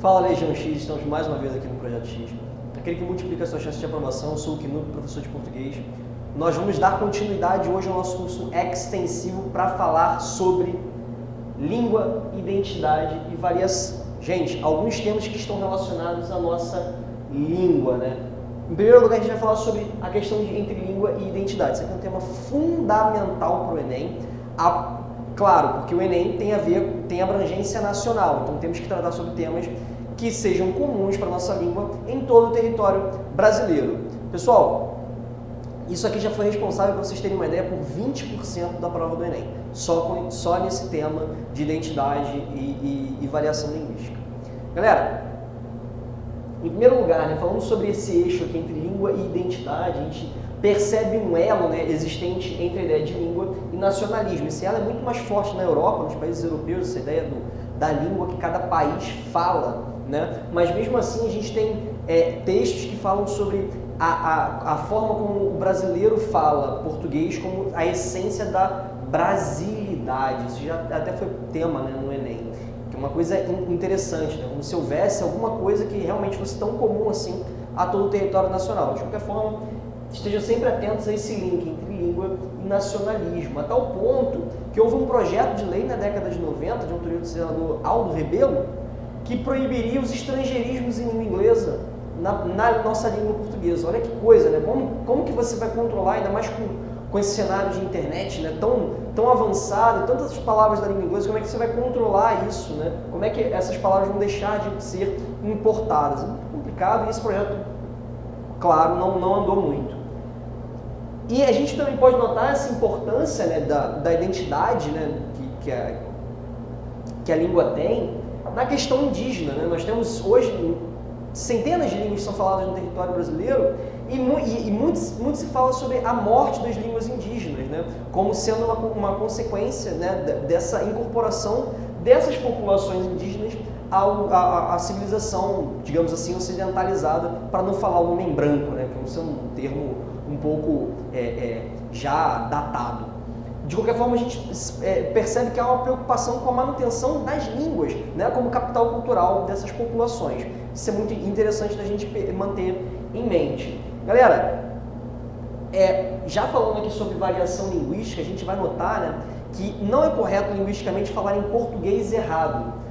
Fala Legião X, estamos mais uma vez aqui no Projeto X, aquele que multiplica a sua chance de aprovação. Eu sou o Knuto, professor de português. Nós vamos dar continuidade hoje ao nosso curso extensivo para falar sobre língua, identidade e variação. Gente, alguns temas que estão relacionados à nossa língua, né? Em primeiro lugar, a gente vai falar sobre a questão entre língua e identidade. Isso aqui é um tema fundamental para o Enem. Claro, porque o Enem tem abrangência nacional, então temos que tratar sobre temas que sejam comuns para a nossa língua em todo o território brasileiro. Pessoal, isso aqui já foi responsável, para vocês terem uma ideia, por 20% da prova do Enem, só nesse tema de identidade e variação linguística. Galera, em primeiro lugar, né, falando sobre esse eixo aqui entre língua e identidade, a gente percebe um elo, né, existente entre a ideia de língua e nacionalismo. Esse elo é muito mais forte na Europa, nos países europeus, essa ideia da língua que cada país fala, né? Mas mesmo assim a gente tem textos que falam sobre a forma como o brasileiro fala português, como a essência da brasilidade. Isso já até foi tema, né, no Enem, que é uma coisa interessante, né? Como se houvesse alguma coisa que realmente fosse tão comum assim a todo o território nacional. De qualquer forma, estejam sempre atentos a esse link entre língua e nacionalismo, a tal ponto que houve um projeto de lei na década de 90, de autoria do senador Aldo Rebelo, que proibiria os estrangeirismos em língua inglesa na nossa língua portuguesa. Olha que coisa, né? Como que você vai controlar, ainda mais com esse cenário de internet, né, tão avançado, tantas palavras da língua inglesa, como é que você vai controlar isso, né? Como é que essas palavras vão deixar de ser importadas? É muito complicado e esse projeto, claro, não andou muito. E a gente também pode notar essa importância, né, da identidade, né, que a língua tem na questão indígena, né? Nós temos hoje centenas de línguas que são faladas no território brasileiro e muito se fala sobre a morte das línguas indígenas, né, como sendo uma consequência, né, dessa incorporação dessas populações indígenas à civilização, digamos assim, ocidentalizada, para não falar o homem branco, né, que é um termo um pouco já datado. De qualquer forma, a gente percebe que há uma preocupação com a manutenção das línguas, né, como capital cultural dessas populações. Isso é muito interessante da gente manter em mente. Galera, já falando aqui sobre variação linguística, a gente vai notar, né, que não é correto linguisticamente falar em português errado.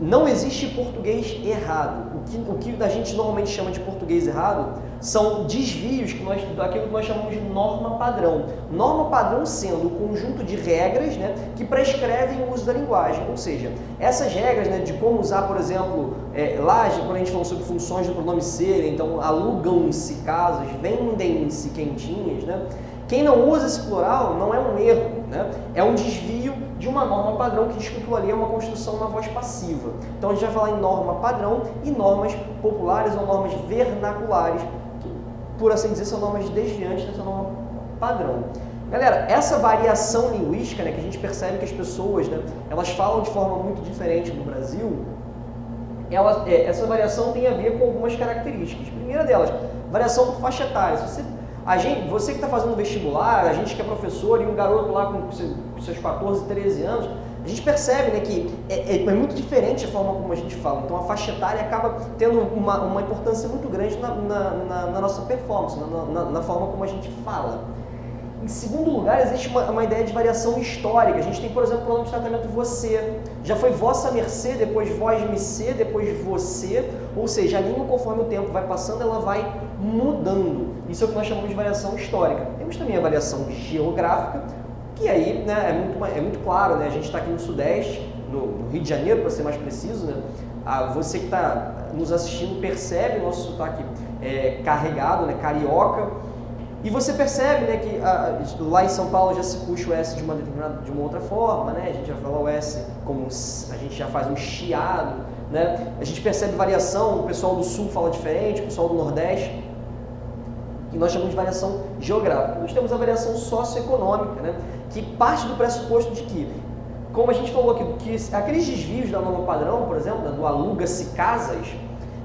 Não existe português errado. O que a gente normalmente chama de português errado são desvios daquilo que nós chamamos de norma padrão. Norma padrão sendo o conjunto de regras, né, que prescrevem o uso da linguagem. Ou seja, essas regras, né, de como usar, por exemplo, lá quando a gente falou sobre funções do pronome ser, então alugam-se casas, vendem-se quentinhas, né? Quem não usa esse plural não é um erro, né? É um desvio de uma norma padrão que diz que aquilo ali é uma construção na voz passiva. Então a gente vai falar em norma padrão e normas populares ou normas vernaculares, que, por assim dizer, são normas desviantes dessa norma padrão. Galera, essa variação linguística, né, que a gente percebe que as pessoas, né, elas falam de forma muito diferente no Brasil, essa variação tem a ver com algumas características. A primeira delas, variação por faixa etária. Você que está fazendo vestibular, a gente que é professor e um garoto lá com seus 14, 13 anos, a gente percebe, né, que é muito diferente a forma como a gente fala. Então a faixa etária acaba tendo uma importância muito grande na nossa performance, na forma como a gente fala. Em segundo lugar, existe uma ideia de variação histórica. A gente tem, por exemplo, o pronome de tratamento você. Já foi vossa mercê, depois vós mercê, depois você. Ou seja, a língua, conforme o tempo vai passando, ela vai mudando. Isso é o que nós chamamos de variação histórica. Temos também a variação geográfica, que aí, né, é muito claro, né? A gente está aqui no Sudeste, no Rio de Janeiro, para ser mais preciso, né? Você que está nos assistindo percebe o nosso sotaque carregado, né, carioca. E você percebe, né, que lá em São Paulo já se puxa o S de uma outra forma, né? A gente vai falar o S como a gente já faz um chiado, né? A gente percebe variação, o pessoal do Sul fala diferente, o pessoal do Nordeste, que nós chamamos de variação geográfica. Nós temos a variação socioeconômica, né, que parte do pressuposto de que, como a gente falou aqui, que aqueles desvios da norma padrão, por exemplo, né, do aluga-se casas,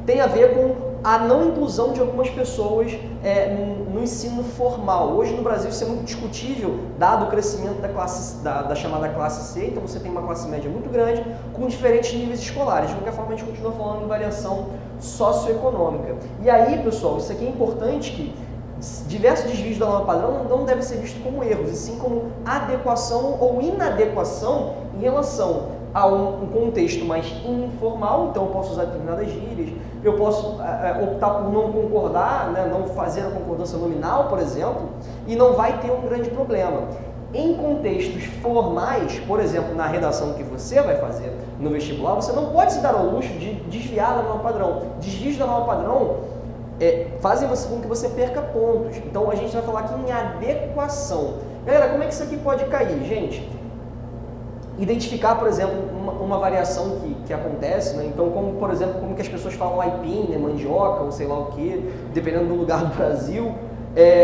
tem a ver com a não inclusão de algumas pessoas no ensino formal. Hoje no Brasil isso é muito discutível, dado o crescimento da chamada classe C, então você tem uma classe média muito grande, com diferentes níveis escolares. De qualquer forma, a gente continua falando em variação socioeconômica. E aí, pessoal, isso aqui é importante que diversos desvios da norma padrão não devem ser vistos como erros, e sim como adequação ou inadequação em relação a um contexto mais informal. Então eu posso usar determinadas gírias, eu posso optar por não concordar, né, não fazer a concordância nominal, por exemplo, e não vai ter um grande problema. Em contextos formais, por exemplo, na redação que você vai fazer no vestibular, você não pode se dar ao luxo de desviar da norma padrão. Desvios da norma padrão fazem com que você perca pontos. Então a gente vai falar aqui em adequação. Galera, como é que isso aqui pode cair? Gente, identificar, por exemplo, uma variação que acontece, né? Então, como, por exemplo, como que as pessoas falam aipim, né? Mandioca, ou sei lá o que, dependendo do lugar do Brasil.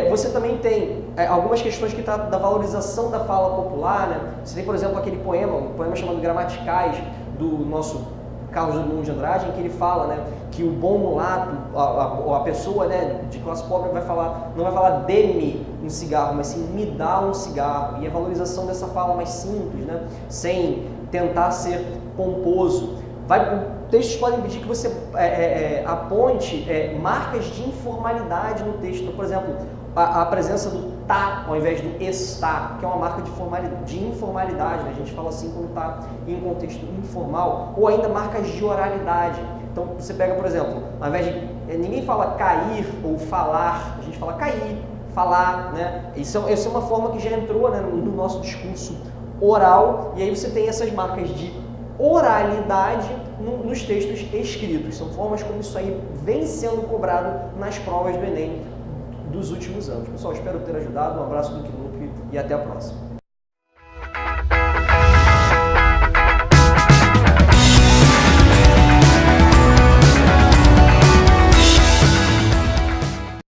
Você também tem algumas questões que tratam da valorização da fala popular, né? Você tem, por exemplo, aquele poema, um poema chamado Gramaticais, do nosso Carlos Drummond de Andrade, em que ele fala, né, que o bom mulato, a pessoa, né, de classe pobre não vai falar dê-me um cigarro, mas sim me dá um cigarro. E a valorização dessa fala mais simples, né, sem tentar ser pomposo. Textos podem pedir que você aponte marcas de informalidade no texto. Então, por exemplo, a presença do tá ao invés do está, que é uma marca de informalidade, né? A gente fala assim quando está em um contexto informal, ou ainda marcas de oralidade. Então você pega, por exemplo, ao invés de ninguém fala cair ou falar, a gente fala cair, falar, né? Isso é uma forma que já entrou, né, no nosso discurso oral, e aí você tem essas marcas de oralidade nos textos escritos. São formas como isso aí vem sendo cobrado nas provas do Enem dos últimos anos. Pessoal, espero ter ajudado. Um abraço do Knup e até a próxima.